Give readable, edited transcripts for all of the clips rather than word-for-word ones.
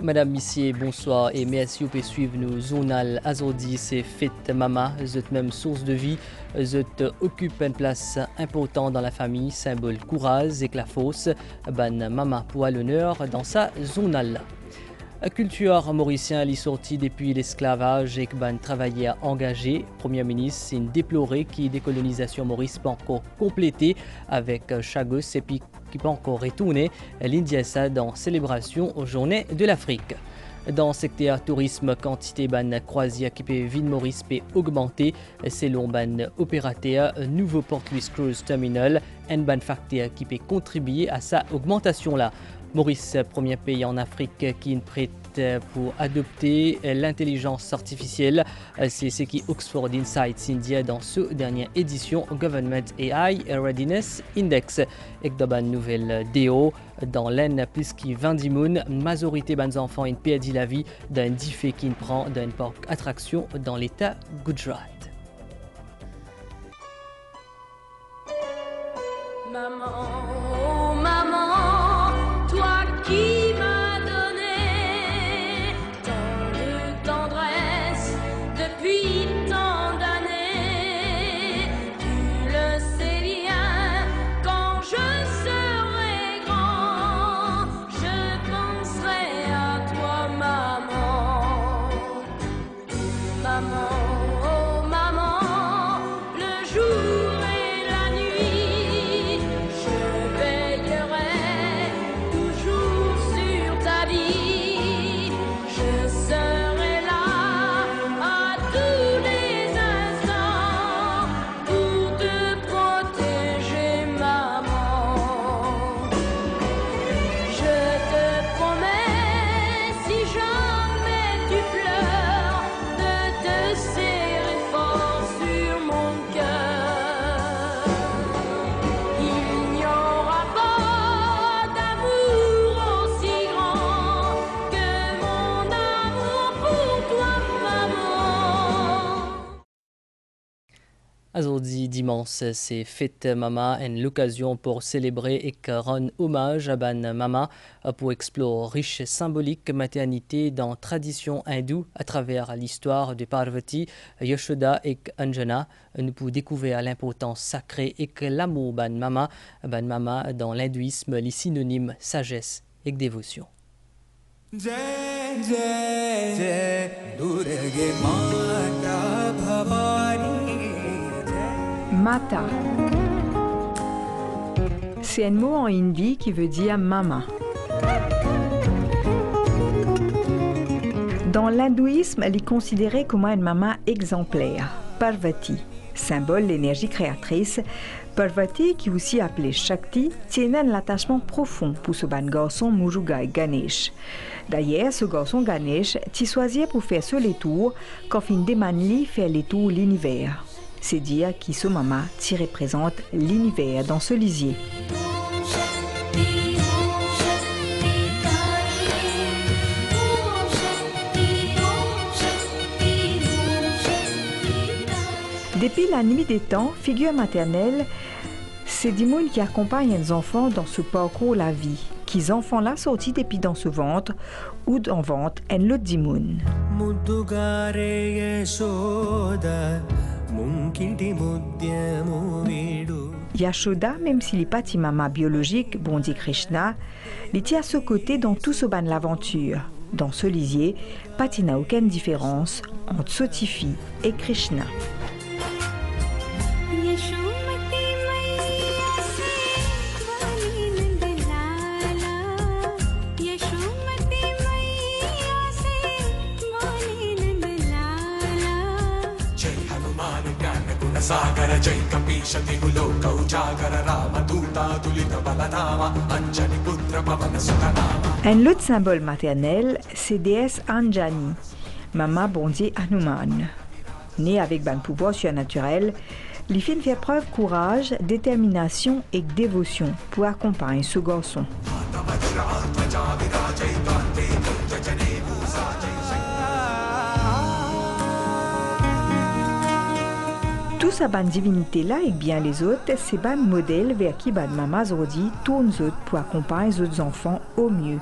Madame, Monsieur, bonsoir et merci pour suivre nos journal aujourd'hui. C'est Fête Mama, cette même source de vie, cette occupe une place importante dans la famille, symbole courage et la force. Ban Mama pour l'honneur dans sa journal. La culture mauricienne est sortie depuis l'esclavage et ban travailleurs engagés. Premier ministre s'est déploré que la décolonisation maurice pas encore complétée avec Chagos et puis qui peut encore retourner l'India dans célébration aux Journées de l'Afrique. Dans le secteur tourisme, quantité ban croisière qui peut ville Maurice peut augmenter selon ban opérateur nouveau Port Louis Cruise Terminal, un ban facteur qui peut contribuer à sa augmentation là. Maurice, premier pays en Afrique qui prête pour adopter l'intelligence artificielle. C'est ce qui Oxford Insights India dans cette dernière édition Government AI Readiness Index. Et dans une nouvelle DO, dans l'Aisne, plus que 20 moun, majorité des enfants ont perdu la vie d'un défait qui prend d'un parc attraction dans l'état Gujarat. Maman, oh maman, toi qui m'as donné tant de tendresse depuis tant d'années, tu le sais bien, quand je serai grand, je penserai à toi, maman. Maman, oh maman, le jour et la nuit, je veillerai toujours sur ta vie. Je serai là à tous les instants pour te protéger, maman. Je te promets, si jamais tu pleures, de te serrer fort sur mon cœur. Il n'y aura pas d'amour aussi grand que mon amour pour toi, maman. Aujourd'hui, dimanche, c'est Fête Mama, une occasion pour célébrer et rendre hommage à Ban Mama pour explorer riche symbolique maternité dans la tradition hindoue à travers l'histoire de Parvati, Yashoda et Anjana. Nous pouvons découvrir l'importance sacrée et que l'amour Ban Mama dans l'hindouisme, les synonymes sagesse et dévotion. जय जय जय दुर्गे माता भवानी जय। Mata. C'est un mot en hindi qui veut dire maman. Dans l'hindouisme, elle est considérée comme une maman exemplaire, Parvati, symbole de l'énergie créatrice. Parvati, qui est aussi appelée Shakti, tient un attachement profond pour ce ban garçon Murugai Ganesh. D'ailleurs, ce garçon Ganesh t'y choisi pour faire ce les tours quand fin Demanli fait les tours l'univers. C'est dire qui ce maman t'y représente l'univers dans ce lisier. Depuis la nuit des temps, figure maternelle, c'est des gens qui accompagnent les enfants dans ce parcours la vie, qui les enfants-là sortis depuis dans ce ventre ou dans ventre un lot d'imoun. Yashoda, même s'il n'est pas ta maman biologique, bon dit Krishna, il est à ce côté dans tout ce ban l'aventure. Dans ce lisier, pas il n'a aucune différence entre Sotifi et Krishna. सागर जय कपीश तिगुलोक उजागर राम दूता तुलित बलनामा अंजनी पुत्र पवन सुतनामा. Un autre symbole maternel, c'est déesse Anjani, maman bondier Hanuman. Née avec un pouvoir surnaturel, les filles fait preuve courage, détermination et dévotion pour accompagner ce garçon. Tout sa bonne divinité là et bien les autres, c'est ban modèle vers qui ban maman Zodi tourne autres pour accompagner les autres enfants au mieux.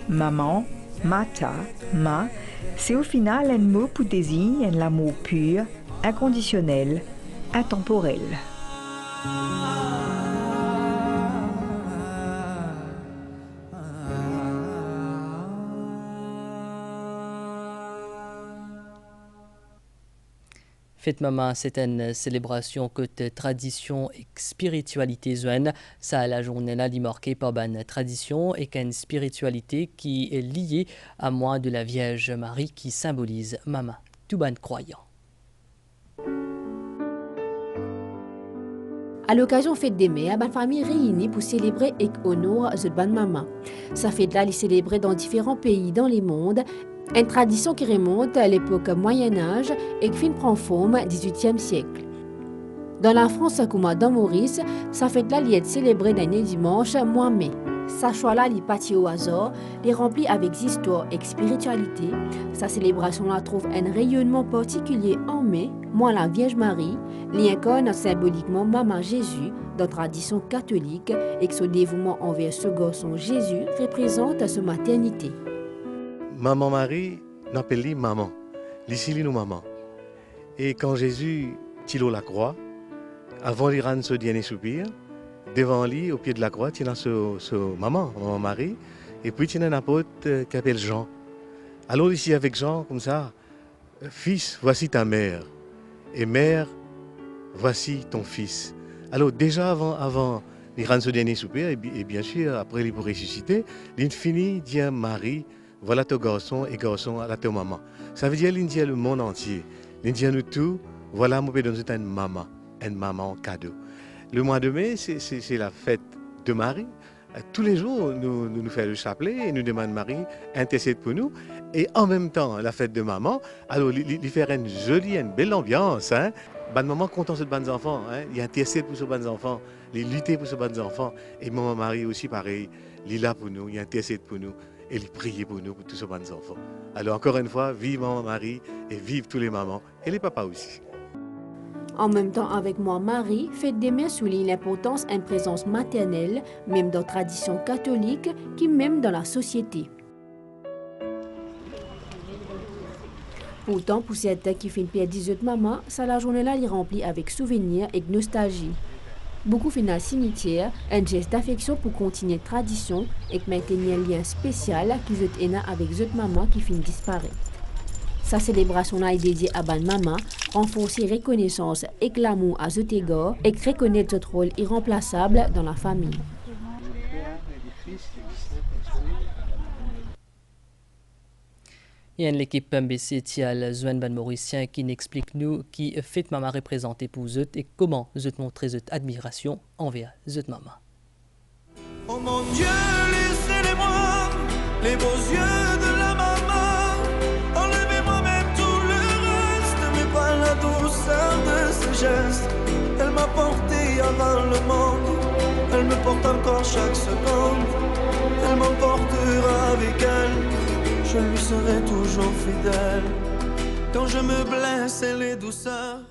maman, mata, ma, c'est au final un mot pour désigner l'amour pur, inconditionnel, intemporel. Fête Maman, c'est une célébration que de tradition et spiritualité zouane. Ça, la journée là, est marquée par une tradition et une spiritualité qui est liée à moi de la Vierge Marie qui symbolise Maman, tout ban croyant. À l'occasion fête des mères, la famille réunie pour célébrer et honorer cette bonne maman. Ça fait là, les célébrer dans différents pays dans le monde. Une tradition qui remonte à l'époque Moyen-Âge et qui prend forme au XVIIIe siècle. Dans la France, comme dans Maurice, ça fait là, est célébré l'année dimanche, mois mai. Sa choix-là, il partit au hasard, les remplit avec histoire et spiritualité. Sa célébration-là trouve un rayonnement particulier en mai, moi la Vierge Marie, l'incarne symboliquement Maman Jésus dans la tradition catholique et que son dévouement envers ce garçon Jésus représente sa maternité. Maman Marie, nous appelons maman. Ici, nous maman. Et quand Jésus tilo la croix, avant de rendre ce dernier soupir, devant lui, au pied de la croix, il y a ce maman Marie, et puis il y a un apôtre qui s'appelle Jean. Alors ici avec Jean, comme ça, fils, voici ta mère, et mère, voici ton fils. Alors déjà avant de rendre ce dernier soupir, et bien sûr, après il pour ressusciter, il finit dire Marie, voilà ton garçon et garçon à la ta maman. Ça veut dire l'Indien le monde entier. L'Indien nous tout, voilà mon pédon c'est une maman cadeau. Le mois de mai, c'est la fête de Marie. Tous les jours, nous faisons le chapelet et nous demandons Marie, intercède pour nous. Et en même temps, la fête de maman, alors il fait une jolie, une belle ambiance. Hein? Bonne maman content de bonnes enfants. Hein? Il intercède pour ces bonnes enfants, il lutte pour ces bonnes enfants. Et maman Marie aussi pareil, il est là pour nous, il intercède pour nous. Et il prie pour nous, pour tous ces bonnes enfants. Alors encore une fois, vive Maman Marie et vive tous les mamans et les papas aussi. En même temps avec moi, Marie, Fête des Mères souligne l'importance d'une présence maternelle, même dans la tradition catholique, qui même dans la société. Pourtant, pour certains qui finissent par 18 mamans, ça la journée-là est remplie avec souvenirs et nostalgie. Beaucoup finissent dans le cimetière, un geste d'affection pour continuer la tradition et maintenir un lien spécial qu'ils ont avec les autres mamans qui finissent disparaître. Sa célébration-là est dédiée à Ban Maman, renforcer reconnaissance et l'amour à cet égard et reconnaître notre rôle irremplaçable dans la famille. Il y a l'équipe MBC Tial Zouane Ban Mauricien qui n'explique nous qui fait Maman représenter pour eux et comment eux montrer cette admiration envers eux Maman. Oh mon Dieu, laissez-les-moi, les beaux yeux de la maman. Enlevez-moi même tout le reste, mais pas la douceur de ses gestes. Elle m'a porté avant le monde, elle me porte encore chaque seconde. Elle m'emportera avec elle. Je lui serai toujours fidèle. Quand je me blesse, elle est douceur.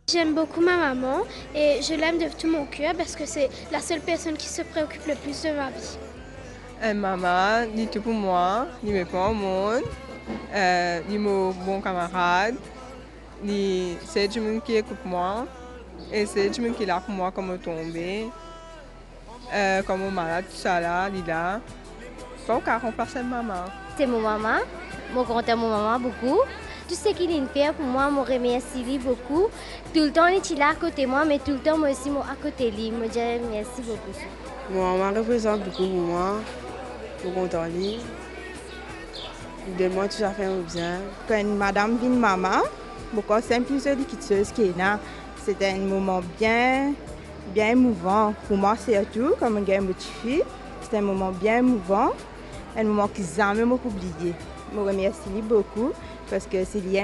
J'aime beaucoup ma maman et je l'aime de tout mon cœur parce que c'est la seule personne qui se préoccupe le plus de ma vie. Maman, dit tout pour moi, il me prend au monde, il est mon bon camarade, c'est du monde qui écoute moi et c'est du monde qui est là pour moi quand je tombe, quand je suis malade, tout ça là, il est là. Pas qu'à remplacer maman. C'est mon maman, je compte mon maman beaucoup. Tout ce qu'il fait pour moi, je remercie beaucoup. Tout le temps, il est là à côté de moi, mais tout le temps, moi aussi, je suis à côté de lui. Je dis merci beaucoup. Mon maman représente beaucoup pour moi. Je suis content de lui. Il donne moi tout à fait bien. Quand madame vient maman, beaucoup simple, c'était un moment bien émouvant. Pour moi, surtout, comme une petite fille, c'était un moment bien émouvant. Un moment que jamais m'ont oublié. Je remercie beaucoup parce que c'est lui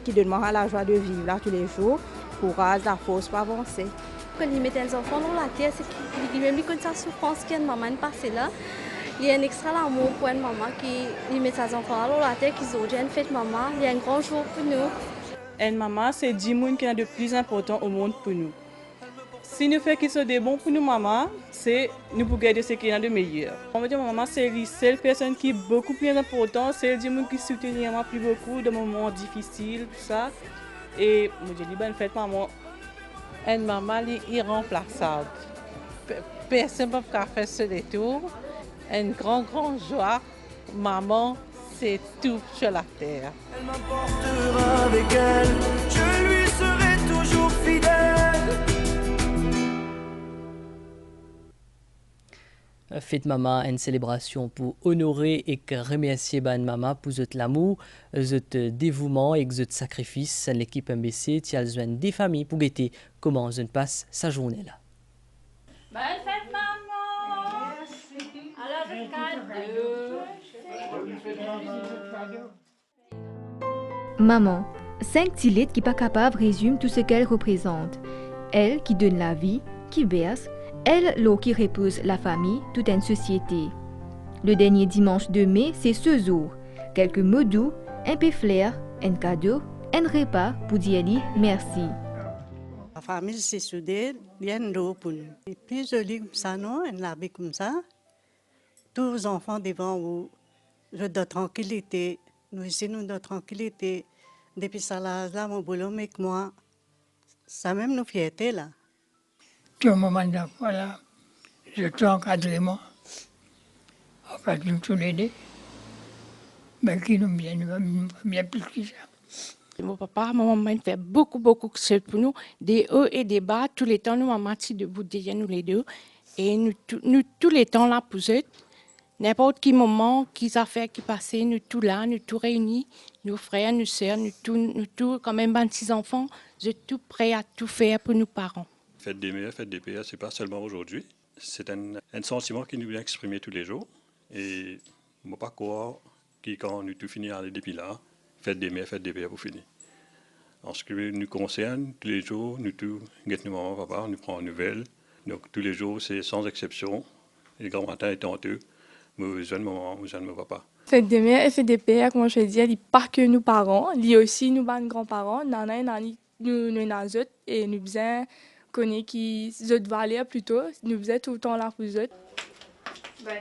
qui donne moi la joie de vivre là tous les jours, courage, la force pour avancer. Quand il met les enfants dans la terre, c'est qu'il même connaît sa souffrance qu'il y a une maman passée là. Il y a un extra l'amour pour une maman qui met ses enfants dans la terre, qu'ils ont déjà une fête maman. Il y a un grand jour pour nous. Une maman, c'est 10 personnes qui sont de plus important au monde pour nous. Si nous faisons quelque chose de bon pour nous, maman, c'est nous pour garder ce qu'il y a de meilleur. On va dire maman, c'est la seule personne qui est beaucoup plus importante, c'est le qui soutient maman plus beaucoup de moments difficiles, tout ça. Et moi, je dis bonne fête, maman. Une maman est irremplaçable. Personne ne peut faire ce détour. Une grande joie. Maman, c'est tout sur la terre. Elle m'emportera avec elle, je lui serai toujours fidèle. Fête Maman, une célébration pour honorer et remercier Ban Maman pour votre l'amour, votre dévouement et votre sacrifice. L'équipe MBC tient besoin des familles pour guetter comment on passe sa journée là. Bonne fête maman. Alors Maman, 5 petits lettres qui pas capables résument tout ce qu'elle représente. Elle qui donne la vie, qui berce, elle l'eau qui repose la famille, toute une société. Le dernier dimanche de mai, c'est ce jour. Quelques mots doux, un peu flair, un cadeau, un repas pour dire merci. La famille s'est soudée, bien d'eau pour nous. C'est plus joli comme ça, non? Un habit comme ça. Tous les enfants devant vous, de tranquillité. Nous ici, nous de tranquillité. Depuis ça, là, mon boulot avec moi, ça même nous fierté là. Tout le moment, voilà, je suis encadré, moi. En fait, nous tous les deux. Mais qui nous bien plus que ça. Mon papa, ma maman fait beaucoup de choses pour nous, des hauts et des bas. Tous les temps, nous, maman, si debout derrière nous les deux. Et nous tous les temps là pour eux. N'importe quel moment, qu'ils affaires qui passaient, nous tous là, nous tous réunis, nos frères, nos sœurs, nous tous, quand même 26 enfants, je suis tout prêt à tout faire pour nos parents. Fête des mères, fête des pères, c'est pas seulement aujourd'hui. C'est un sentiment qui nous vient exprimer tous les jours. Et je ne peux pas croire que quand nous tout finit aller depuis là, fête des mères, fête des pères pour finir. En ce qui nous concerne, tous les jours, nous tous, nos maman, papa, nous prenons des nouvelles. Donc tous les jours, c'est sans exception. Les grands matins étant eux, nous besoin de maman, nous besoin de mon papa. Fête des mères et fête des pères, comme je dis, il n'y a pas que nos parents, il y a aussi nos grands-parents, nous autres, et nous besoin connaît qui autres valeurs plutôt, nous faisons tout le temps là pour eux. Bonne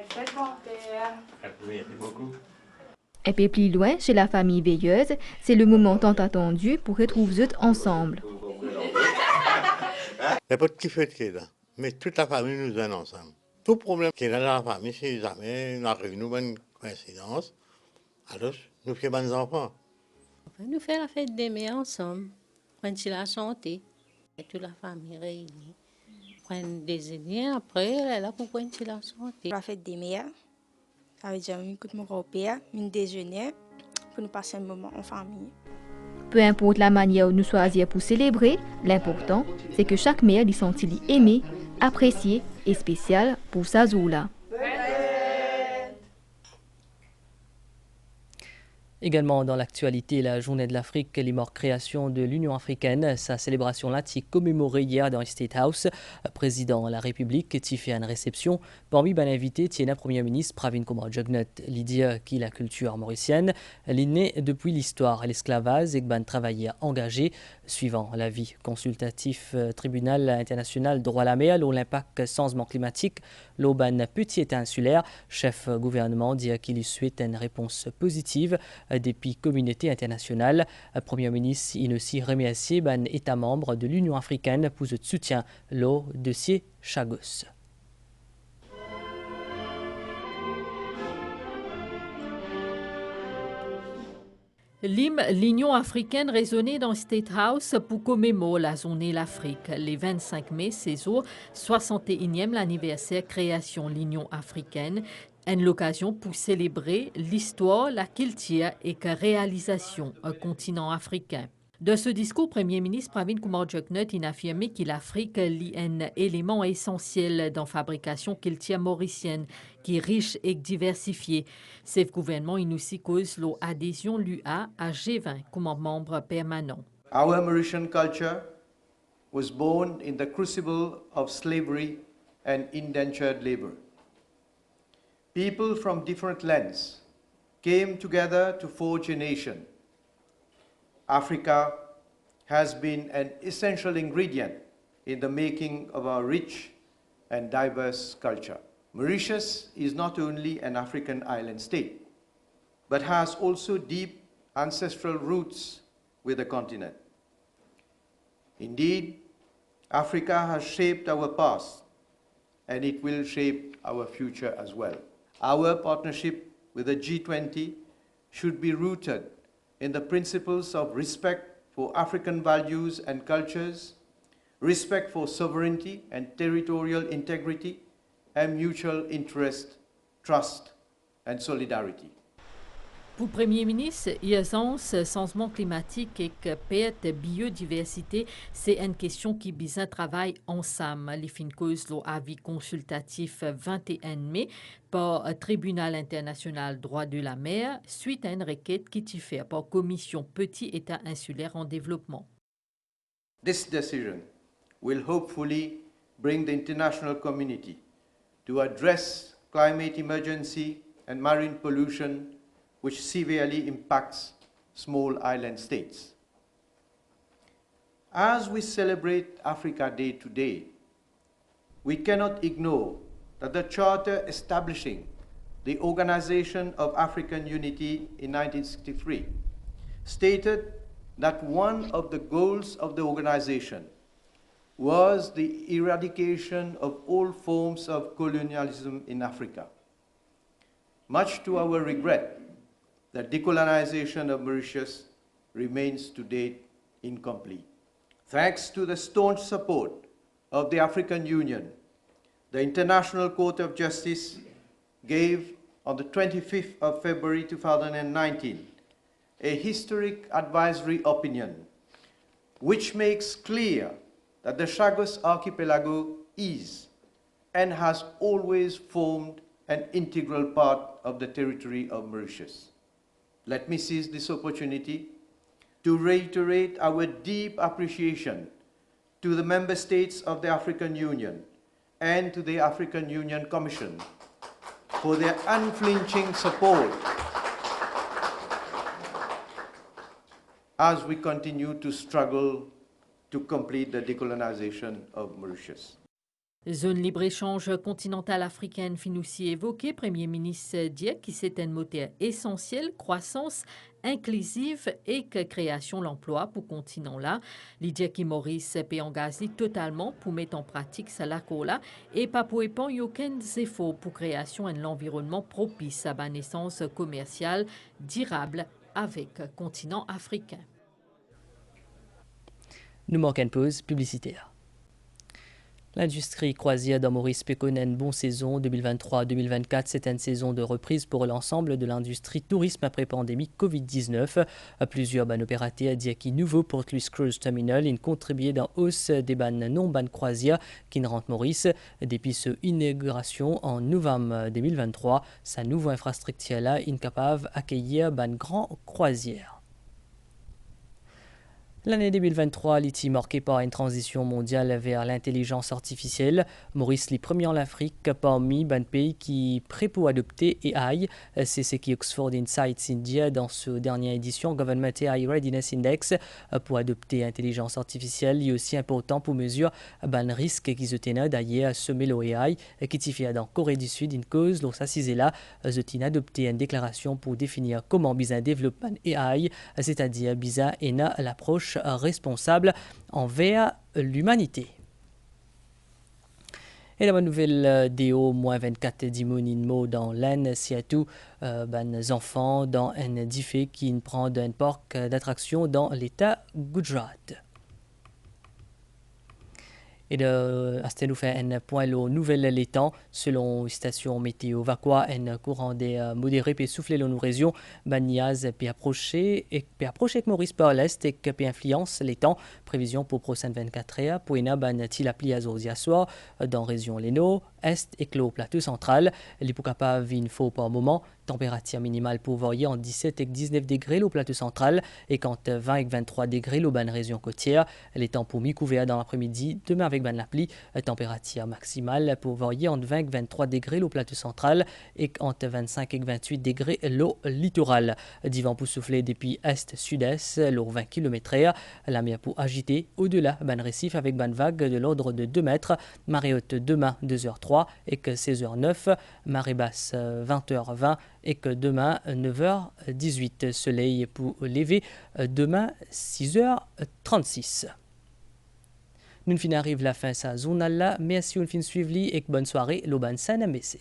fête grand-père. Merci beaucoup. Un peu plus loin, chez la famille Veilleuse, c'est le moment tant attendu pour retrouver eux ensemble. Il n'y a pas de qui fête qui est là, mais toute la famille nous est ensemble. Tout problème qui est dans la famille, si jamais nous arrive une bonne coïncidence, alors nous faisons des enfants. Nous faisons la fête des mères ensemble, quand il a santé. Toute la famille réunie. Prendre déjeuner, après, elle est là pour prendre la santé. La fête des mères, ça veut dire que mon grand-père, un déjeuner, pour nous passer un moment en famille. Peu importe la manière où nous choisir pour célébrer, l'important, c'est que chaque mère lui sente-t-il aimée, appréciée et spéciale pour sa jour-là. Également dans l'actualité, la Journée de l'Afrique, les morts création de l'Union africaine. Sa célébration là, qui commémorée hier dans le State House. Président de la République, qui fait une réception. Parmi les invités, Tiena Premier ministre Pravin Kumar Jugnauth, l'idée qui la culture mauricienne, l'inné depuis l'histoire et l'esclavage et ban travailleurs engagés, suivant l'avis consultatif tribunal international droit à la mer, l'impact changement climatique, l'auban petit état insulaire, chef gouvernement dit qu'il souhaite une réponse positive depuis communauté internationale. Premier ministre il aussi remercié ban États membres de l'Union africaine pour ce soutien au dossier Chagos. L'Union africaine résonnait dans State House pour commémorer la journée l'Afrique. Les 25 mai, c'est jour 61e l'anniversaire création de l'Union africaine. Une occasion pour célébrer l'histoire, la culture et la réalisation du continent africain. De ce discours, Premier ministre Pravin Kumar Jugnauth a affirmé que l'Afrique est un élément essentiel dans la fabrication culture mauricienne, qui est riche et diversifiée. Ce gouvernement a aussi cause l'adhésion l'UA à G20 comme membre permanent. Our Mauritian culture was born in the crucible of slavery and indentured labor. People from different lands came together to forge a nation. Africa has been an essential ingredient in the making of our rich and diverse culture. Mauritius is not only an African island state, but has also deep ancestral roots with the continent. Indeed, Africa has shaped our past, and it will shape our future as well. Our partnership with the G20 should be rooted in the principles of respect for African values and cultures, respect for sovereignty and territorial integrity, and mutual interest, trust, and solidarity. Pour Premier ministre, l'urgence changement climatique et perte biodiversité, c'est une question qui besoin travail ensemble. Les fins cause l'avis consultatif 21 mai par Tribunal international droit de la mer suite à une requête qui est faite par Commission Petit État insulaire en développement. This decision will hopefully bring the international community to address climate emergency and marine pollution which severely impacts small island states. As we celebrate Africa Day today, we cannot ignore that the charter establishing the Organization of African Unity in 1963 stated that one of the goals of the organization was the eradication of all forms of colonialism in Africa. Much to our regret, the decolonization of Mauritius remains to date incomplete. Thanks to the staunch support of the African Union, the International Court of Justice gave on the 25th of February 2019 a historic advisory opinion which makes clear that the Chagos Archipelago is and has always formed an integral part of the territory of Mauritius. Let me seize this opportunity to reiterate our deep appreciation to the member states of the African Union and to the African Union Commission for their unflinching support as we continue to struggle to complete the decolonization of Mauritius. Zone libre-échange continentale africaine fin aussi évoquée, Premier ministre dit que c'est un moteur essentiel, croissance inclusive et que création d'emploi pour continent là. Il dit que Maurice peut engager totalement pour mettre en pratique ça là et pas pour répondre aucun effort pour création d'un environnement propice à la naissance commerciale durable avec le continent africain. Nous manquons une pause publicitaire. L'industrie croisière dans Maurice peut connaître une bonne saison 2023-2024. C'est une saison de reprise pour l'ensemble de l'industrie tourisme après pandémie COVID-19. Plusieurs opérateurs disent qu'il nouveau Port Louis Cruise Terminal une contribué dans hausse des non-ban croisières qui ne rentrent Maurice. Depuis son inauguration en novembre 2023, sa nouvelle infrastructure là est capable d'accueillir ban grand croisière. L'année 2023 est marquée par une transition mondiale vers l'intelligence artificielle. Maurice est premier en Afrique parmi les pays qui prêt pour adopter AI. C'est ce qui Oxford Insights India dans sa dernière édition Government AI Readiness Index. Pour adopter l'intelligence artificielle, il est aussi important pour mesurer les risques qui se tiennent d'ailleurs sommet l'AI qui s'y fait dans Corée du Sud une cause. Donc ça c'est là, je tiens adopté une déclaration pour définir comment bien développer AI, c'est-à-dire bien et l'approche responsable envers l'humanité. Et la bonne nouvelle DO, moins 24 d'immoninmo dans l'Aisne, surtout les enfants dans un diffé qui prend un parc d'attractions dans l'État Gujarat. Et de nous fait un point le nouvel temps selon station météo Vaqua un courant des modéré peut souffler dans nos régions Baniaz peut approcher avec Maurice par l'est et peut influence les temps prévision pour prochaine 24 heures pour une ban til appli à Zorzia soir dans région Leno est et au plateau central. Les pour capable une fois par moment. Température minimale pour varier en 17 et 19 degrés au plateau central et quand 20 et 23 degrés au bonne région côtière. Les temps pour mi-couvert dans l'après-midi, demain avec bonne la pluie. Température maximale pour varier entre 20 et 23 degrés au plateau central et entre 25 et 28 degrés l'eau littoral. Divan pour souffler depuis est-sud-est, l'eau 20 km/h. La mer pour agiter au-delà bonne récif avec bonne vague de l'ordre de 2 mètres. Marée haute demain 2h03 et que 16h09. Marée basse 20h20 et que demain 9h18. Soleil pour lever demain 6h36. Nous fin arrive la fin de sa zone là. Merci de fin suivre et bonne soirée. L'Auban Saint-Messé.